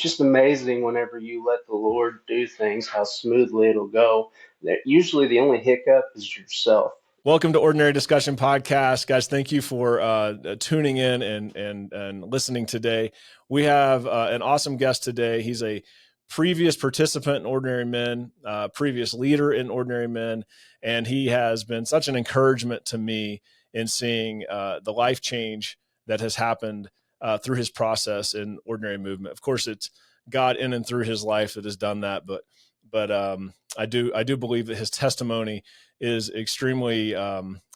it's just amazing whenever you let the Lord do things, how smoothly it'll go. That usually the only hiccup is yourself. Welcome to Ordinary Discussion Podcast, guys. Thank you for tuning in and listening today. We have an awesome guest today. He's a previous participant in Ordinary Men, previous leader in Ordinary Men, and he has been such an encouragement to me in seeing the life change that has happened through his process in Ordinary Movement. Of course, it's God in and through his life that has done that, but I do believe that his testimony is extremely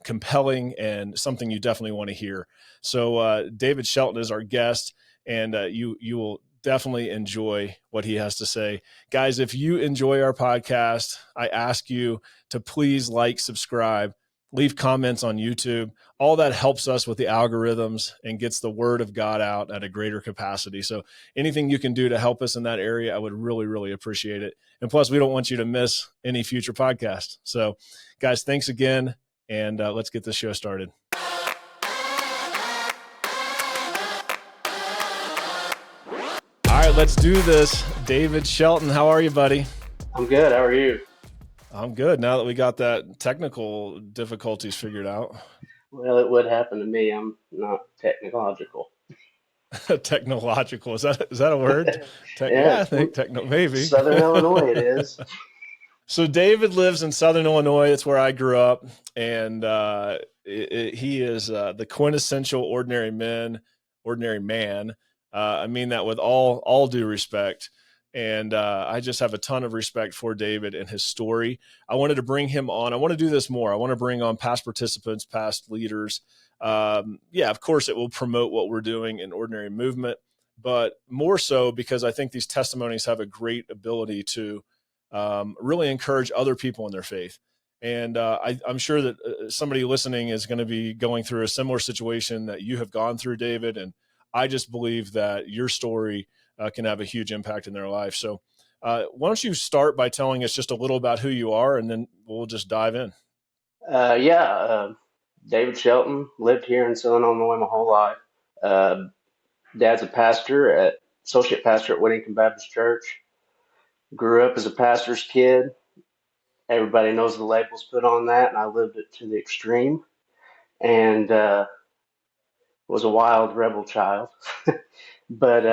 compelling and something you definitely want to hear. So David Shelton is our guest, and you will definitely enjoy what he has to say. Guys, if you enjoy our podcast, I ask you to please like, subscribe, leave comments on YouTube. All that helps us with the algorithms and gets the word of God out at a greater capacity. So anything you can do to help us in that area, I would really, really appreciate it. And plus, we don't want you to miss any future podcasts. So guys, thanks again. And let's get this show started. All right, let's do this. David Shelton, how are you, buddy? I'm good. How are you? I'm good. Now that we got that technical difficulties figured out. Well, it would happen to me. I'm not technological. Technological. Is that a word? Yeah, I think maybe. Southern Illinois it is. So David lives in Southern Illinois. That's where I grew up. And he is the quintessential ordinary man. I mean that with all due respect. And I just have a ton of respect for David and his story. I wanted to bring him on. I want to do this more. I want to bring on past participants, past leaders. Of course, it will promote what we're doing in Ordinary Movement, but more so because I think these testimonies have a great ability to really encourage other people in their faith. And I'm sure that somebody listening is going to be going through a similar situation that you have gone through, David. And I just believe that your story can have a huge impact in their life. So why don't you start by telling us just a little about who you are, and then we'll just dive in. David Shelton, lived here in Southern Illinois my whole life. Dad's a pastor, associate pastor at Whittington Baptist Church. Grew up as a pastor's kid. Everybody knows the labels put on that, and I lived it to the extreme. And was a wild rebel child. But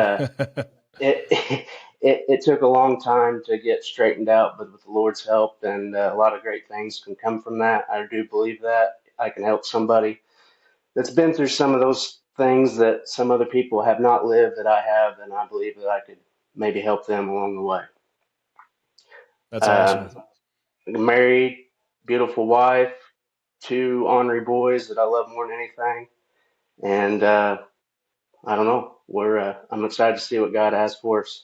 it took a long time to get straightened out, but with the Lord's help and a lot of great things can come from that. I do believe that I can help somebody that's been through some of those things that some other people have not lived that I have, and I believe that I could maybe help them along the way. That's awesome. Married, beautiful wife, 2 ornery boys that I love more than anything. And I don't know. I'm excited to see what God has for us.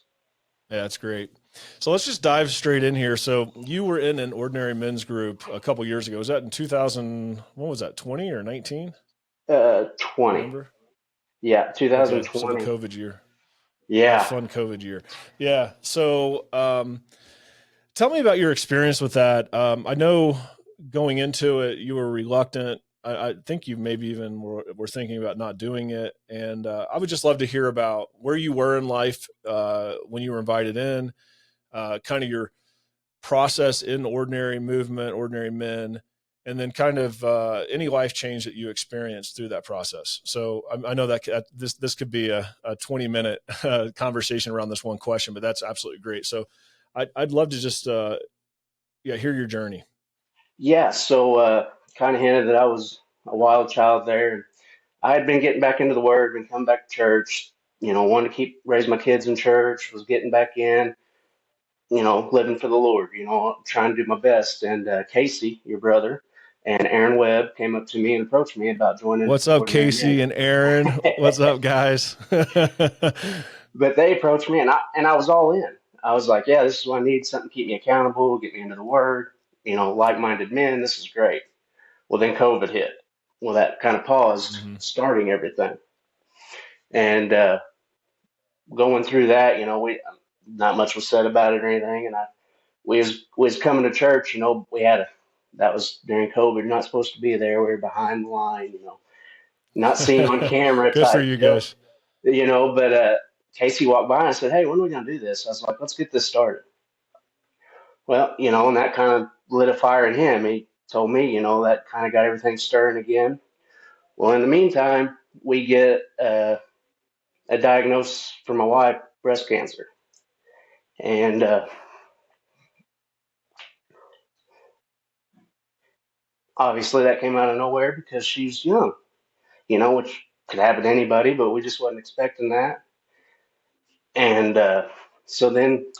Yeah, that's great. So let's just dive straight in here. So you were in an Ordinary Men's group a couple years ago. Was that in 2000? What was that? 20 or 19? 20. Remember? Yeah, 2020. Okay, so the COVID year. Yeah. Fun COVID year. Yeah. So tell me about your experience with that. I know going into it, you were reluctant. I think you maybe even were thinking about not doing it. And I would just love to hear about where you were in life when you were invited in, kind of your process in Ordinary Movement, Ordinary Men, and then kind of any life change that you experienced through that process. So I know that this could be a 20-minute conversation around this one question, but that's absolutely great. So I'd love to just hear your journey. Yeah, so kind of hinted that I was a wild child there. I had been getting back into the Word, been coming back to church, wanted to raise my kids in church, was getting back in, living for the Lord, trying to do my best. And Casey, your brother, and Aaron Webb came up to me and approached me about joining. What's up, Casey and Aaron? What's up, guys? But they approached me, and I was all in. I was like, yeah, this is what I need, something to keep me accountable, get me into the Word, like-minded men. This is great. Well, then COVID hit. Well, that kind of paused starting everything. And going through that, we not much was said about it or anything. And we was coming to church, that was during COVID. You're not supposed to be there. We were behind the line, not seen on camera. Good for you guys. But Casey walked by and said, "Hey, when are we going to do this?" I was like, "Let's get this started." Well, and that kind of lit a fire in him. He told me, that kind of got everything stirring again. Well, in the meantime, we get a diagnosis for my wife, breast cancer. And obviously that came out of nowhere because she's young, which could happen to anybody, but we just wasn't expecting that. And so then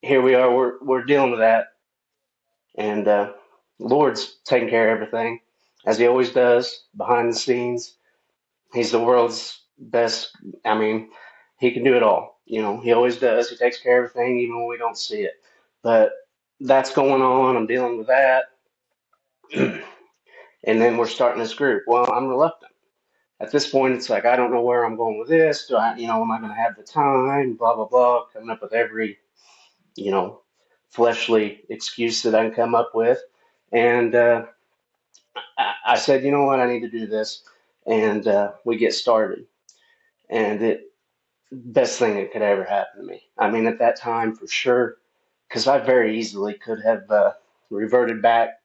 here we are, we're dealing with that. And Lord's taking care of everything, as he always does, behind the scenes. He's the world's best. I mean, he can do it all. He always does. He takes care of everything, even when we don't see it. But that's going on. I'm dealing with that. And then we're starting this group. Well, I'm reluctant. At this point, it's like, I don't know where I'm going with this. Do I, am I going to have the time? Blah, blah, blah. Coming up with every, you know, fleshly excuse that I can come up with. And I said, you know what? I need to do this. And we get started. And best thing that could ever happen to me. I mean, at that time, for sure, because I very easily could have reverted back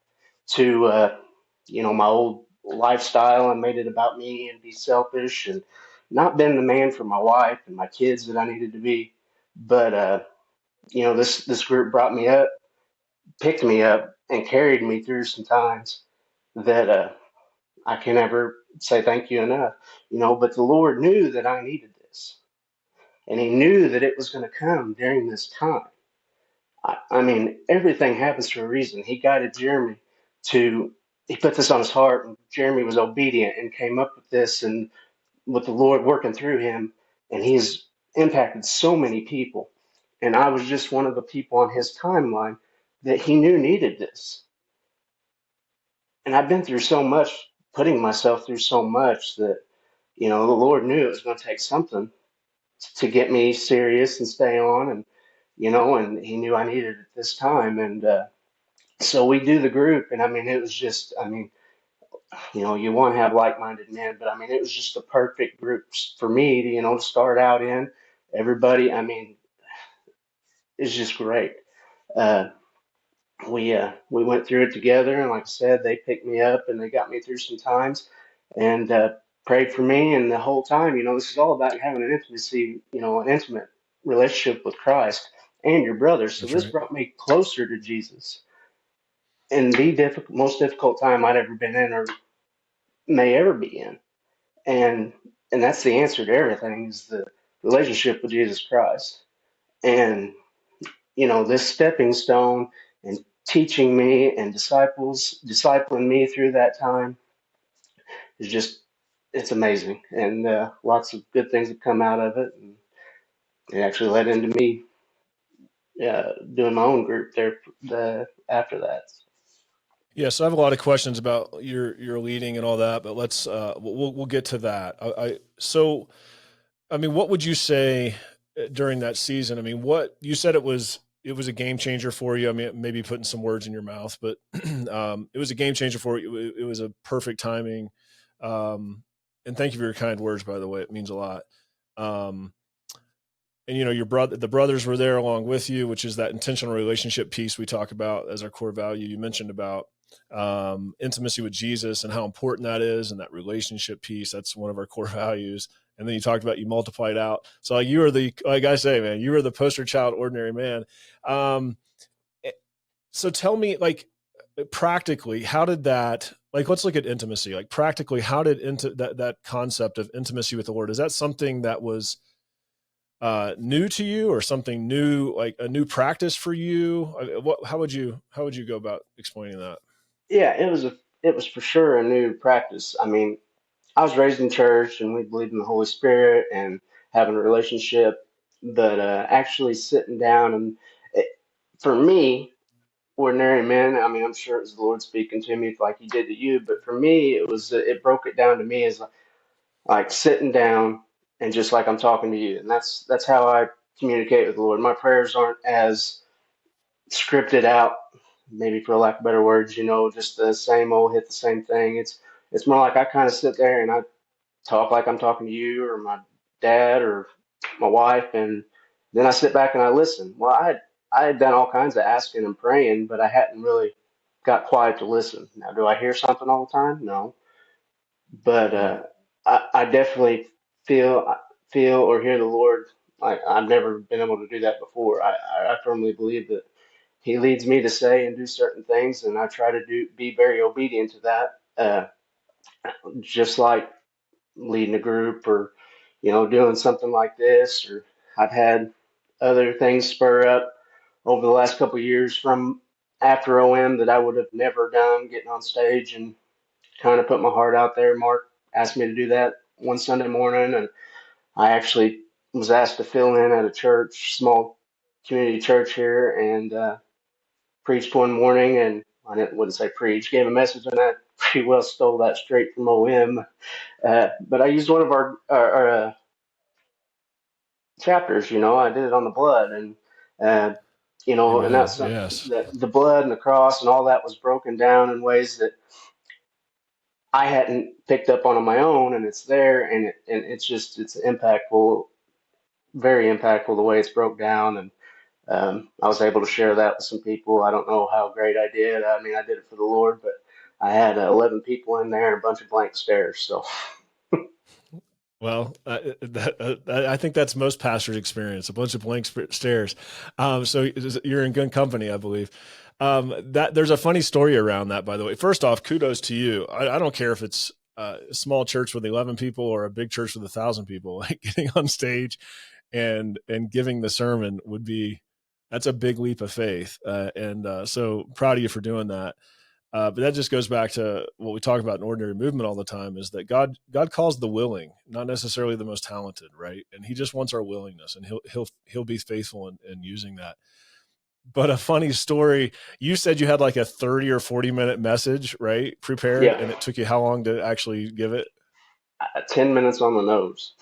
to, my old lifestyle and made it about me and be selfish and not been the man for my wife and my kids that I needed to be. But, this group brought me up, picked me up, and carried me through some times that I can never say thank you enough. But the Lord knew that I needed this. And he knew that it was going to come during this time. I mean, everything happens for a reason. He guided Jeremy he put this on his heart, and Jeremy was obedient and came up with this, and with the Lord working through him, and he's impacted so many people. And I was just one of the people on his timeline that he knew needed this. And I've been through so much, putting myself through so much that, the Lord knew it was going to take something to get me serious and stay on, and he knew I needed it this time. And so we do the group, and I mean, it was just, I mean, you want to have like-minded men, but I mean, it was just the perfect group for me to, to start out in. Everybody, I mean, it's just great. Uh, we went through it together, and like I said, they picked me up and they got me through some times, and prayed for me. And the whole time, this is all about having an intimacy, an intimate relationship with Christ and your brothers. So That's this right. brought me closer to Jesus in the most difficult time I'd ever been in or may ever be in. And that's the answer to everything is the relationship with Jesus Christ. And this stepping stone and teaching me and discipling me through that time is just, it's amazing. And lots of good things have come out of it. And it actually led into me doing my own group there after that. Yeah, so I have a lot of questions about your leading and all that, but let's we'll get to that. So I mean, what would you say during that season? I mean, what you said it was a game changer for you. I mean, maybe putting some words in your mouth, but it was a game changer for you. It was a perfect timing. And thank you for your kind words, by the way. It means a lot. Um, and the brothers were there along with you, which is that intentional relationship piece we talk about as our core value. You mentioned about intimacy with Jesus and how important that is, and that relationship piece. That's one of our core values. And then you talked about you multiplied out. So like you are like I say, man, you are the poster child, ordinary man. Um, so tell me, like, practically, how did that? Like, let's look at intimacy. Like, practically, how did that concept of intimacy with the Lord? Is that something that was new to you, or something new, like a new practice for you? How would you go about explaining that? Yeah, it was for sure a new practice. I mean, I was raised in church and we believed in the Holy Spirit and having a relationship, but actually sitting down and it, for me, ordinary man, I mean, I'm sure it was the Lord speaking to me like He did to you, but for me, it broke it down to me as like sitting down and just like I'm talking to you, and that's how I communicate with the Lord. My prayers aren't as scripted out, maybe for lack of better words, just the same old hit the same thing. It's more like I kind of sit there and I talk like I'm talking to you or my dad or my wife, and then I sit back and I listen. Well, I had done all kinds of asking and praying, but I hadn't really got quiet to listen. Now, do I hear something all the time? No, but Right. I definitely feel feel or hear the Lord. I've never been able to do that before. I firmly believe that He leads me to say and do certain things, and I try to be very obedient to that. Just like leading a group or doing something like this, or I've had other things spur up over the last couple of years from after OM that I would have never done, getting on stage and kind of put my heart out there. Mark asked me to do that one Sunday morning, and I actually was asked to fill in at a church, small community church here, and preached one morning. And wouldn't say preach, gave a message, and I pretty well stole that straight from OM. But I used one of our chapters. I did it on the blood, and uh, and Amen. that's Yes. the blood and the cross and all that was broken down in ways that I hadn't picked up on my own, and it's there, and it's impactful, very impactful the way it's broke down, and I was able to share that with some people. I don't know how great I did. I mean, I did it for the Lord, but I had 11 people in there and a bunch of blank stares. So Well, I think that's most pastors' experience, a bunch of blank stares. So you're in good company, I believe. That there's a funny story around that, by the way. First off, kudos to you. I don't care if it's a small church with 11 people or a big church with 1,000 people. Like getting on stage and giving the sermon that's a big leap of faith. So proud of you for doing that. But that just goes back to what we talk about in ordinary movement all the time, is that God calls the willing, not necessarily the most talented, right? And He just wants our willingness, and He'll be faithful in using that. But a funny story, you said you had like a 30 or 40-minute message, right? Prepared, yeah, and it took you how long to actually give it? 10 minutes on the nose.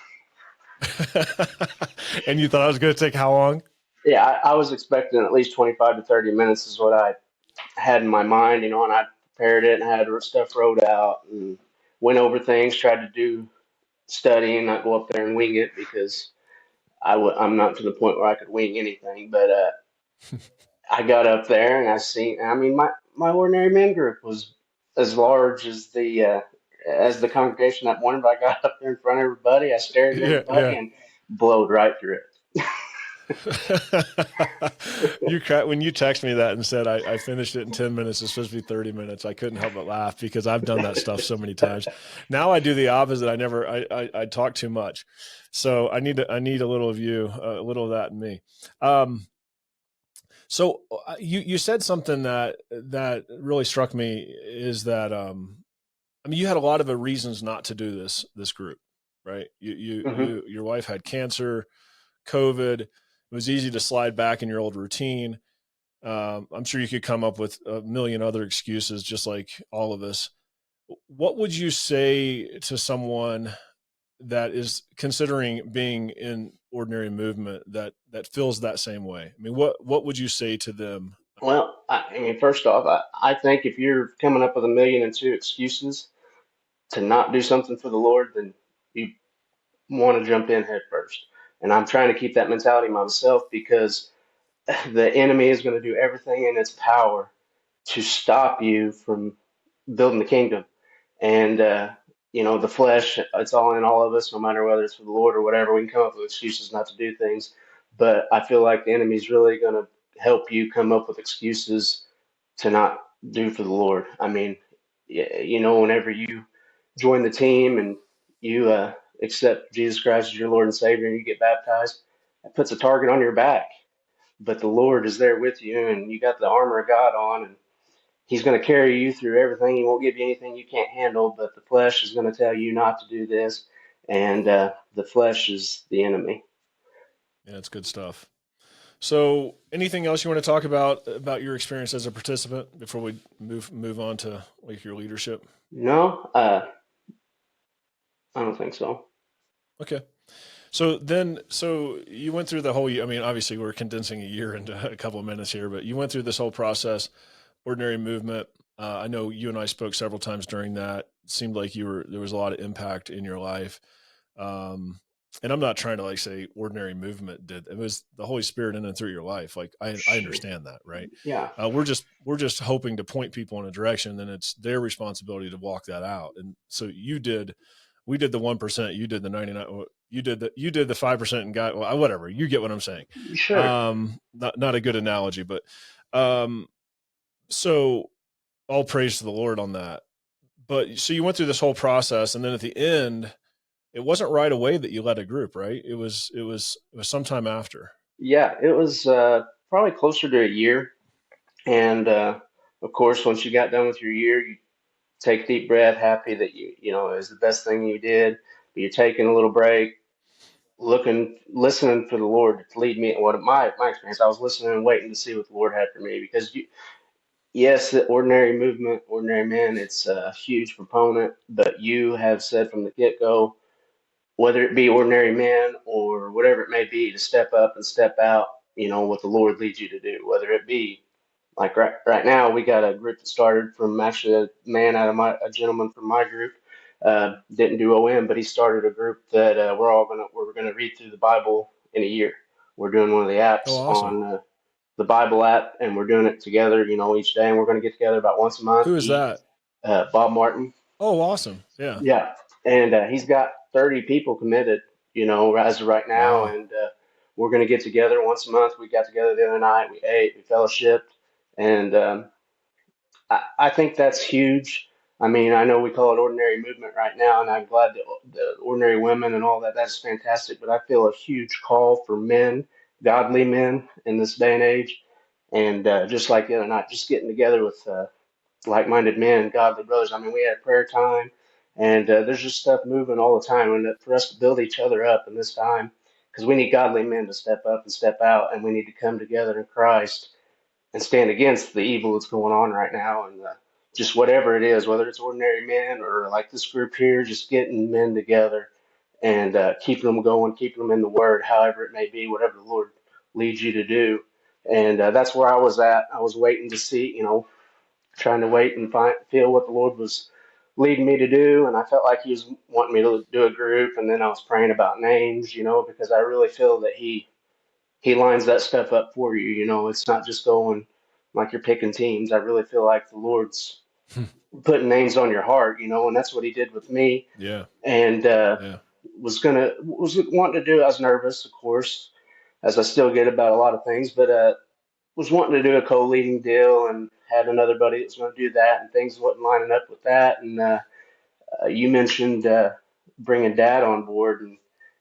And you thought I was going to take how long? Yeah, I was expecting at least 25 to 30 minutes is what I had in my mind, and I prepared it and had stuff wrote out and went over things, tried to do studying, not go up there and wing it because I'm not to the point where I could wing anything. But I got up there and I mean, my ordinary men group was as large as the congregation that morning, but I got up there in front of everybody, I stared at Yeah, everybody yeah. and blowed right through it. When you text me that and said I finished it in 10 minutes, it's supposed to be 30 minutes. I couldn't help but laugh because I've done that stuff so many times. Now I do the opposite. I talk too much. So I need a little of you, a little of that in me. You said something that really struck me is that, I mean, you had a lot of reasons not to do this group, right? Hmm. Your wife had cancer, COVID. It was easy to slide back in your old routine. I'm sure you could come up with a million other excuses, just like all of us. What would you say to someone that is considering being in ordinary movement that feels that same way? I mean, what would you say to them? Well, I mean, first off, I think if you're coming up with a million and two excuses to not do something for the Lord, then you want to jump in head first. And I'm trying to keep that mentality myself because the enemy is going to do everything in its power to stop you from building the kingdom. And, the flesh, it's all in all of us, no matter whether it's for the Lord or whatever. We can come up with excuses not to do things. But I feel like the enemy's really going to help you come up with excuses to not do for the Lord. I mean, whenever you join the team and you accept Jesus Christ as your Lord and Savior and you get baptized, that puts a target on your back. But the Lord is there with you, and you got the armor of God on, and He's going to carry you through everything. He won't give you anything you can't handle, but the flesh is going to tell you not to do this, and the flesh is the enemy. Yeah, it's good stuff. So, anything else you want to talk about your experience as a participant before we move on to like your leadership? No, I don't think so. Okay. So you went through the whole. I mean, obviously, we're condensing a year into a couple of minutes here, but you went through this whole process, ordinary movement. I know you and I spoke several times during that. It seemed like there was a lot of impact in your life. Um, and I'm not trying to like say ordinary movement did, it was the Holy Spirit in and through your life. Like I Sure. understand that. Right. Yeah. We're just hoping to point people in a direction, and it's their responsibility to walk that out. And so we did the 1%, you did the 99, you did the 5% and got, well, whatever, you get what I'm saying. Sure. Not a good analogy, but, um, so all praise to the Lord on that. But so you went through this whole process, and then at the end, it wasn't right away that you led a group, right? It was sometime after. Yeah, it was probably closer to a year. And of course, once you got done with your year, you take a deep breath, happy that you know, it was the best thing you did. But you're taking a little break, looking, listening for the Lord to lead me. What my experience, I was listening and waiting to see what the Lord had for me because yes, the ordinary movement, ordinary man, it's a huge proponent. But you have said from the get go, whether it be ordinary men or whatever it may be, to step up and step out. You know what the Lord leads you to do, whether it be like right now, we got a group that started from actually a gentleman from my group. Didn't do OM, but he started a group that we're gonna read through the Bible in a year. We're doing one of the Oh, apps awesome. on the Bible app, and we're doing it together. You know, each day, and we're gonna get together about once a month, Who is eat. that? Bob Martin, Oh, awesome. Yeah. yeah, and he's got 30 people committed. You know, as of right now, Wow. and we're gonna get together once a month. We got together the other night. We ate, we fellowshipped, and I think that's huge. I mean, I know we call it ordinary movement right now, and I'm glad that the ordinary women and all that, that's fantastic. But I feel a huge call for men, godly men in this day and age. And just like the other night, just getting together with like minded men, godly brothers. I mean, we had prayer time, and there's just stuff moving all the time. And for us to build each other up in this time, because we need godly men to step up and step out, and we need to come together in Christ and stand against the evil that's going on right now and just whatever it is, whether it's ordinary men or like this group here, just getting men together and keeping them going, keeping them in the Word, however it may be, whatever the Lord leads you to do. And that's where I was at. I was waiting to see, you know, trying to wait and feel what the Lord was leading me to do. And I felt like He was wanting me to do a group. And then I was praying about names, you know, because I really feel that He lines that stuff up for you. You know, it's not just going like you're picking teams. I really feel like the Lord's putting names on your heart, you know, and that's what He did with me. Yeah. And Yeah. was wanting to do it. I was nervous, of course, as I still get about a lot of things, but was wanting to do a co-leading deal and had another buddy that was going to do that, and things wasn't lining up with that. And you mentioned bringing Dad on board and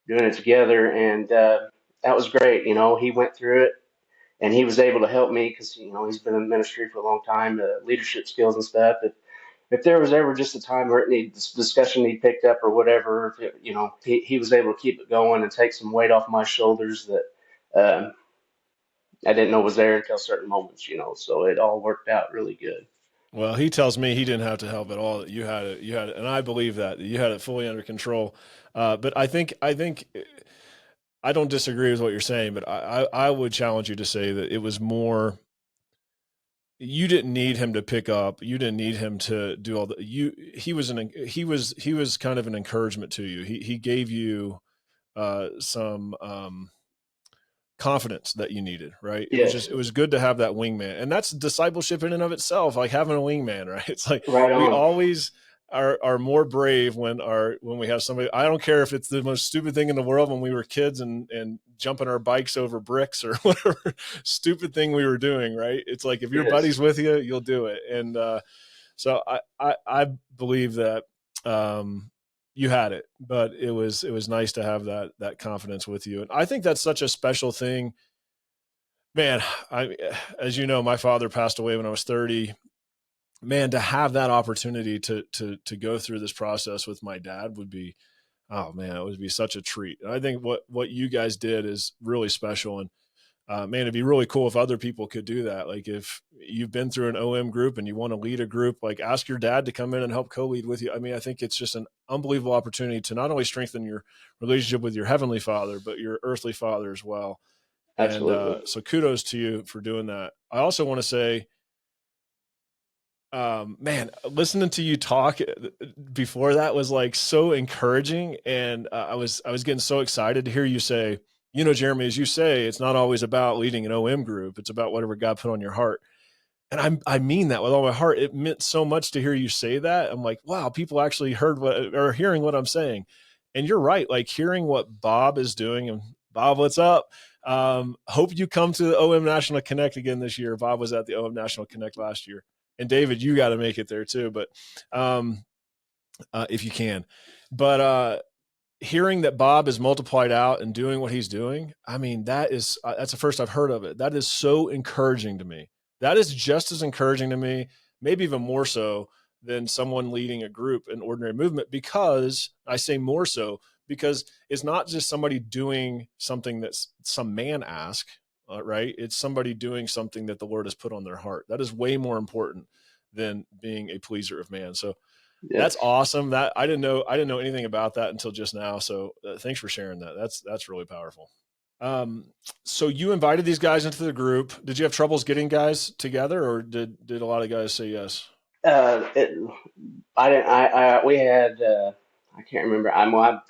doing it together, and that was great. You know, he went through it and he was able to help me because you know he's been in ministry for a long time, leadership skills and stuff. If there was ever just a time where it needed this discussion he picked up or whatever, if it, you know, he was able to keep it going and take some weight off my shoulders that I didn't know was there until certain moments, you know. So it all worked out really good. Well, he tells me he didn't have to help at all. That you had it, and I believe that you had it fully under control. But I think I don't disagree with what you're saying, but I would challenge you to say that it was more. You didn't need him to pick up. You didn't need him to do all the. He was kind of an encouragement to you. He gave you some confidence that you needed, right? Yes, It was good to have that wingman. And that's discipleship in and of itself, like having a wingman, right? It's like right we on. always are more brave when we have somebody. I don't care if it's the most stupid thing in the world when we were kids and jumping our bikes over bricks or whatever stupid thing we were doing, right? It's like if your Yes, buddy's with you, you'll do it. And so I believe that you had it, but it was nice to have that confidence with you. And I think that's such a special thing, man. As you know, my father passed away when I was 30. Man, to have that opportunity to go through this process with my dad would be, oh man, it would be such a treat. And I think what you guys did is really special. And man, it'd be really cool if other people could do that. Like if you've been through an OM group and you want to lead a group, like ask your dad to come in and help co-lead with you. I mean, I think it's just an unbelievable opportunity to not only strengthen your relationship with your heavenly father, but your earthly father as well. And absolutely. so kudos to you for doing that. I also want to say, Man, listening to you talk before that was like so encouraging, and I was getting so excited to hear you say, Jeremy, as you say, it's not always about leading an OM group; it's about whatever God put on your heart. And I mean that with all my heart. It meant so much to hear you say that. I'm like, wow, people actually heard what or hearing what I'm saying. And you're right. Like hearing what Bob is doing, and Bob, what's up? Hope you come to the OM National Connect again this year. Bob was at the OM National Connect last year, and David, you got to make it there too. But um, if you can, but hearing that Bob is multiplied out and doing what he's doing, I mean, that's the first I've heard of it. That is so encouraging to me. That is just as encouraging to me, maybe even more so than someone leading a group in ordinary movement, because I say more so because it's not just somebody doing something that some man asked, right? It's somebody doing something that the Lord has put on their heart. That is way more important than being a pleaser of man. So that's Yes. awesome. That I didn't know anything about that until just now. So thanks for sharing that. That's really powerful. Um, so you invited these guys into the group. Did you have troubles getting guys together, or did a lot of guys say yes? It, I didn't. We had. I can't remember. I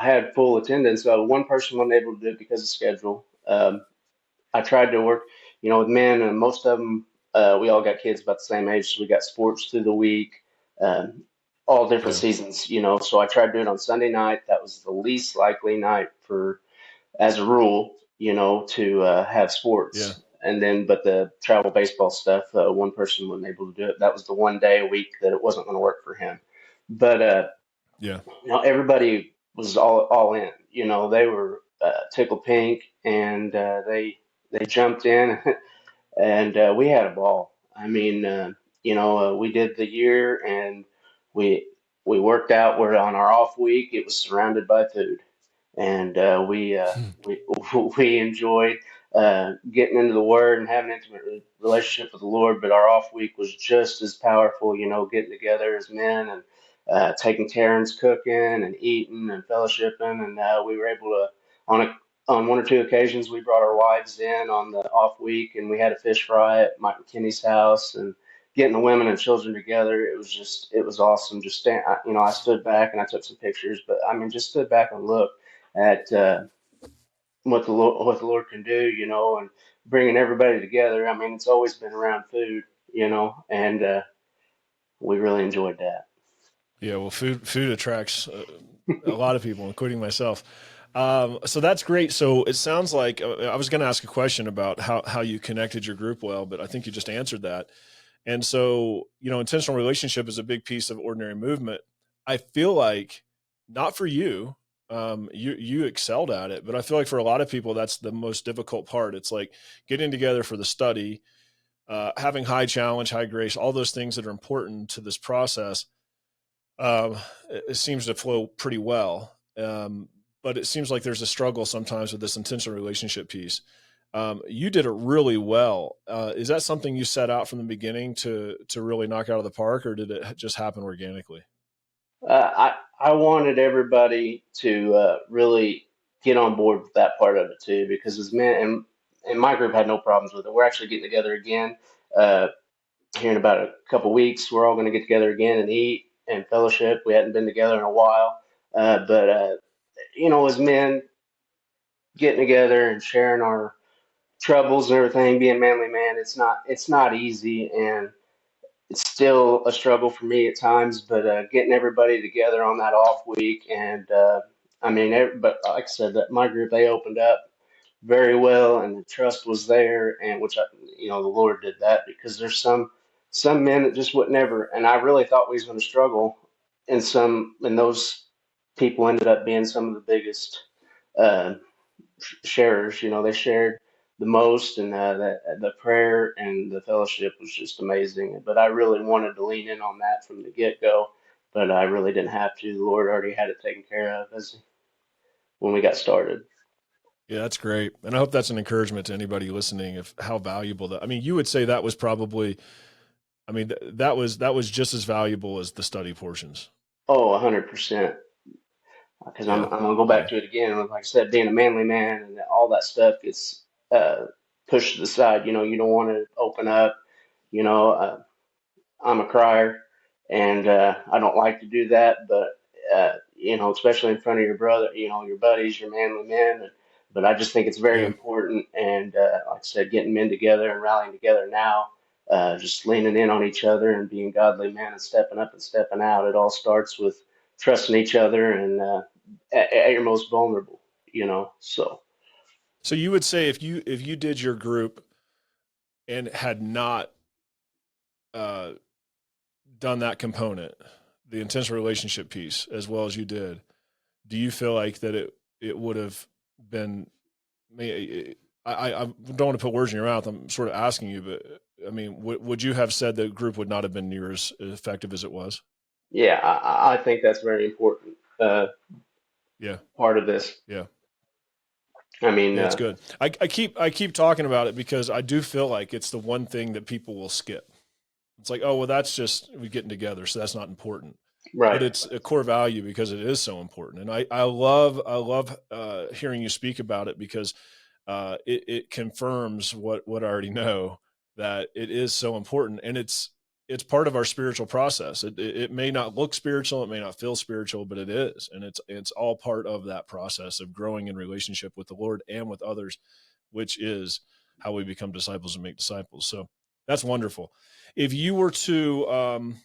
had full attendance. So one person wasn't able to do it because of schedule. I tried to work, with men, and most of them, we all got kids about the same age, so we got sports through the week, um, all different Yeah, seasons. So I tried to do it on Sunday night. That was the least likely night for, as a rule, to have yeah, sports. And then, but the travel baseball stuff, one person wasn't able to do it. That was the one day a week that it wasn't going to work for him. But yeah. everybody was all in. They were tickled pink, and they jumped in, and we had a ball. I mean, we did the year, and we we worked out. We're on our off week. It was surrounded by food, and we we enjoyed getting into the Word and having an intimate relationship with the Lord. But our off week was just as powerful, getting together as men and taking turns cooking and eating and fellowshipping, and we were able to on one or two occasions we brought our wives in on the off week, and we had a fish fry at Mike McKinney's house and. Getting the women and children together, it was awesome. Just I stood back and I took some pictures, but I mean, just stood back and looked at what the Lord can do, and bringing everybody together. I mean, it's always been around food, and we really enjoyed that. Yeah. Well, food attracts a lot of people, including myself. So that's great. So it sounds like I was going to ask a question about how you connected your group well, but I think you just answered that. And so, intentional relationship is a big piece of ordinary movement. I feel like not for you, you excelled at it, but I feel like for a lot of people, that's the most difficult part. It's like getting together for the study, having high challenge, high grace, all those things that are important to this process. It seems to flow pretty well. But it seems like there's a struggle sometimes with this intentional relationship piece. You did it really well. Is that something you set out from the beginning to really knock out of the park, or did it just happen organically? I wanted everybody to really get on board with that part of it too, because as men and my group had no problems with it. We're actually getting together again uh, here in about a couple weeks. We're all going to get together again and eat and fellowship. We hadn't been together in a while, but as men getting together and sharing our troubles and everything, being manly man, it's not easy, and it's still a struggle for me at times. But getting everybody together on that off week, and I mean, but like I said, that my group, they opened up very well, and the trust was there, and which the Lord did that, because there's some men that just would never, and I really thought we was going to struggle, and those people ended up being some of the biggest. Uh, Sharers. They shared the most, and the prayer and the fellowship was just amazing. But I really wanted to lean in on that from the get go, but I really didn't have to. The Lord already had it taken care of as when we got started. Yeah, that's great. And I hope that's an encouragement to anybody listening of how valuable that. I mean, you would say that was probably, I mean, that was just as valuable as the study portions. Oh, 100%. Because I'm Yeah. gonna go back Yeah. to it again. Like I said, being a manly man and all that stuff gets pushed to the side. You don't want to open up. You know, uh, I'm a crier, and I don't like to do that, but you know, especially in front of your brother, you know, your buddies, your manly men. But I just think it's very Yeah. important, and like I said, getting men together and rallying together now, just leaning in on each other and being godly men and stepping up and stepping out. It all starts with trusting each other and at your most vulnerable, you know. So So you would say if you did your group and had not uh, done that component, the intentional relationship piece, as well as you did, do you feel like that it would have been? I don't want to put words in your mouth. I'm sort of asking you, but I mean, would you have said the group would not have been near as effective as it was? yeah, I think that's very important Yeah, part of this. yeah, I mean, yeah. It's good. I keep talking about it because I do feel like it's the one thing that people will skip. It's like, oh well, that's just we getting together, so that's not important. But right. it's a core value because it is so important. And I love hearing you speak about it because it confirms what I already know, that it is so important, and it's part of our spiritual process. It may not look spiritual, it may not feel spiritual, but it is, and it's all part of that process of growing in relationship with the Lord and with others, which is how we become disciples and make disciples. So that's wonderful. If you were to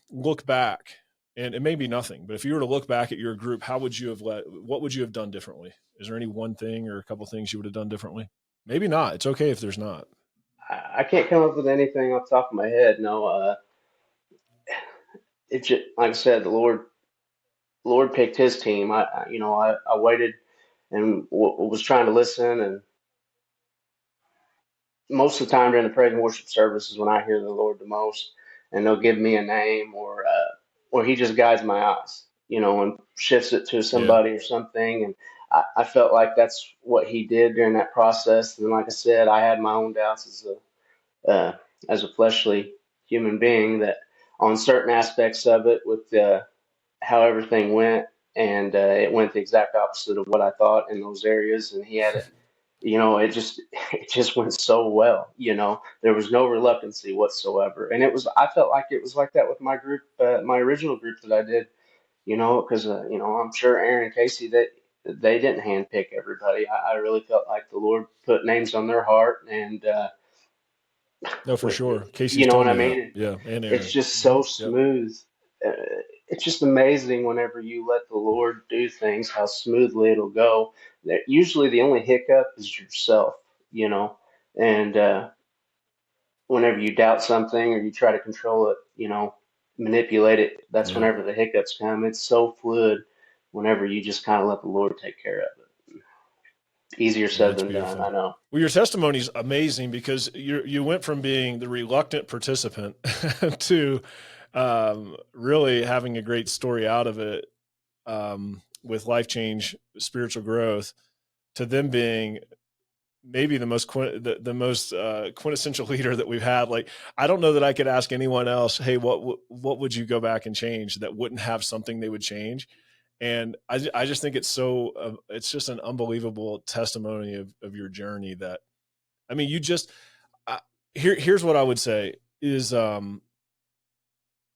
look back, and it may be nothing, but if you were to look back at your group, how would you have what would you have done differently? Is there any one thing or a couple things you would have done differently? Maybe not. It's okay if there's not. I can't come up with anything off the top of my head. No, it just like I said, the Lord picked His team. You know, I waited and was trying to listen, and most of the time during the praise and worship service is when I hear the Lord the most, and they'll give me a name or He just guides my eyes, you know, and shifts it to Yeah, somebody or something, and I felt like that's what He did during that process. And like I said, I had my own doubts as a fleshly human being that on certain aspects of it with how everything went, and it went the exact opposite of what I thought in those areas, and he had it. You know, it just it just went so well. You know, there was no reluctancy whatsoever, and it was. I felt like it was like that with my group, my original group that I did. You know, because you know, I'm sure Aaron and Casey that they didn't handpick everybody. I really felt like the Lord put names on their heart, and no, for sure. you Casey's know what told I me that. mean? Yeah, and It's Aaron. just Hmm. so Yep. smooth. Uh, it's just amazing whenever you let the Lord do things, how smoothly it'll go. Usually the only hiccup is yourself, you know, and whenever you doubt something or you try to control it, you know, manipulate it, that's Yeah. whenever the hiccups come. It's so fluid whenever you just kind of let the Lord take care of it. Easier Yeah, said it's than done, beautiful. I know. Well, your testimony is amazing because you went from being the reluctant participant to really having a great story out of it, with life change, spiritual growth, to them being maybe the most quintessential leader that we've had. Like, I don't know that I could ask anyone else, hey, what would you go back and change that wouldn't have something they would change? And I just think it's so it's just an unbelievable testimony of your journey. That, I mean, you just uh, here's what I would say is, and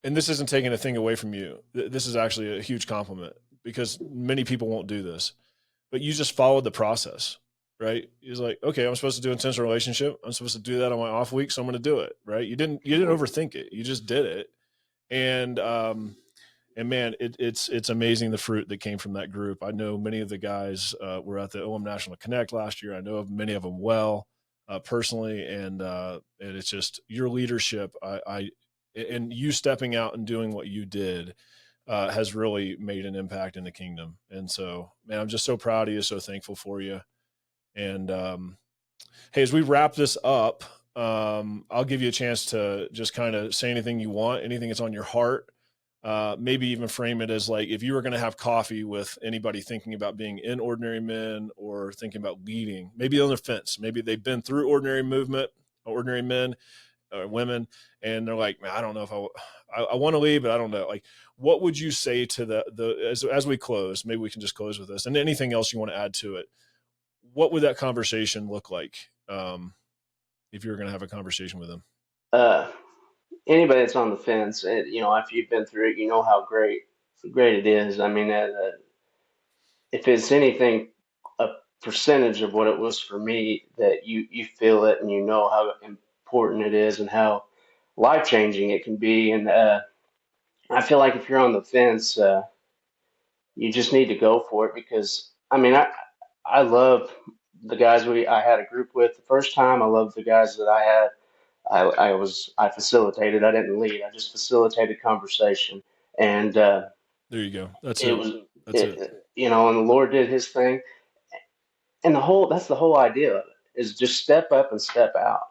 this isn't taking a thing away from you. This is actually a huge compliment because many people won't do this, but you just followed the process, right? He's like, okay, I'm supposed to do intentional relationship. I'm supposed to do that on my off week, so I'm going to do it, right? You didn't overthink it. You just did it, and man, it's amazing the fruit that came from that group. I know many of the guys were at the OM National Connect last year. I know of many of them well personally, and it's just your leadership. And you stepping out and doing what you did has really made an impact in the kingdom. And so, man, I'm just so proud of you, so thankful for you. And hey, as we wrap this up, I'll give you a chance to just kind of say anything you want, anything that's on your heart. Maybe even frame it as like if you were going to have coffee with anybody thinking about being in Ordinary Men or thinking about leading, maybe on the fence, maybe they've been through Ordinary Movement, Ordinary Men or women, and they're like, man, I don't know if I want to leave, but I don't know. Like, what would you say to as we close? Maybe we can just close with this, and anything else you want to add to it. What would that conversation look like if you were going to have a conversation with them? Uh, anybody that's on the fence, after you've been through it, you know how great it is. I mean, if it's anything, a percentage of what it was for me, that you feel it and you know how important it is and how life changing it can be. And I feel like if you're on the fence, you just need to go for it because I mean, I love the guys I had a group with the first time. I love the guys that I had. I facilitated. I didn't lead. I just facilitated conversation, and There you go. That's it it. was That's it. and the Lord did His thing, and that's the whole idea of it is just step up and step out.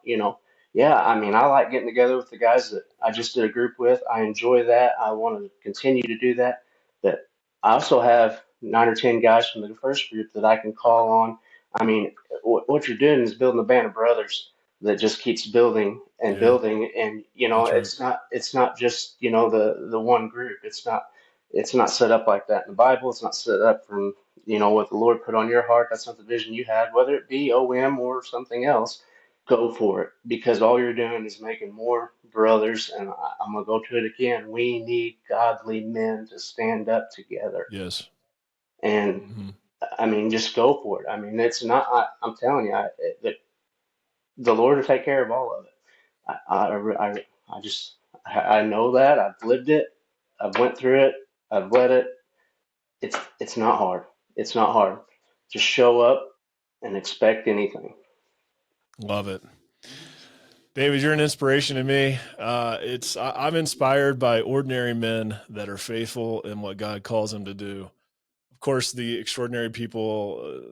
Yeah, I mean, I like getting together with the guys that I just did a group with. I enjoy that. I want to continue to do that. But I also have 9 or 10 guys from the first group that I can call on. I mean, what you're doing is building a band of brothers that just keeps building and Yeah, building. And that's right. it's not just the one group. It's not set up like that in the Bible. It's not set up from what the Lord put on your heart. That's not the vision you had, whether it be OM or something else. Go for it because all you're doing is making more brothers. And I'm gonna go to it again. We need godly men to stand up together. Yes. And Hmm. I mean, just go for it. I mean, it's not. I'm telling you, the Lord will take care of all of it. I just I know that I've lived it. I've went through it. I've led it. It's not hard. It's not hard. Just show up and expect anything. Love it. David, you're an inspiration to me. I'm inspired by ordinary men that are faithful in what God calls them to do. Of course, the extraordinary people,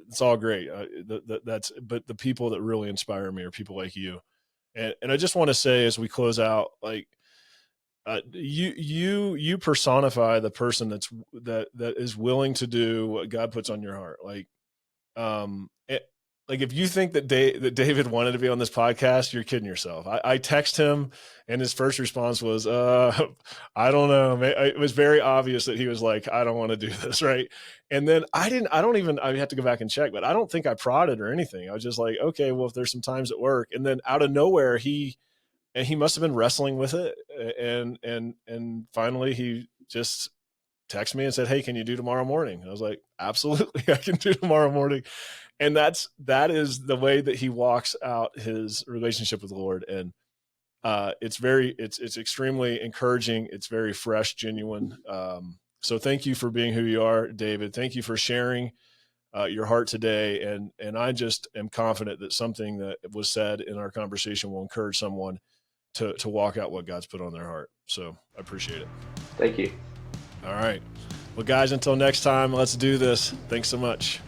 it's all great. But the people that really inspire me are people like you. And I just want to say, as we close out, like, you personify the person that is willing to do what God puts on your heart. Like, like if you think that David wanted to be on this podcast, you're kidding yourself. I text him, and his first response was, I don't know. It was very obvious that he was like, I don't want to do this, right? And then I have to go back and check, but I don't think I prodded or anything. I was just like, okay, well, if there's some times at work, and then out of nowhere, he must have been wrestling with it, and finally he just texted me and said, hey, can you do tomorrow morning? I was like, absolutely, I can do tomorrow morning. And that is the way that he walks out his relationship with the Lord. And it's extremely encouraging. It's very fresh, genuine. So thank you for being who you are, David. Thank you for sharing your heart today. And I just am confident that something that was said in our conversation will encourage someone to walk out what God's put on their heart. So I appreciate it. Thank you. All right. Well, guys, until next time, let's do this. Thanks so much.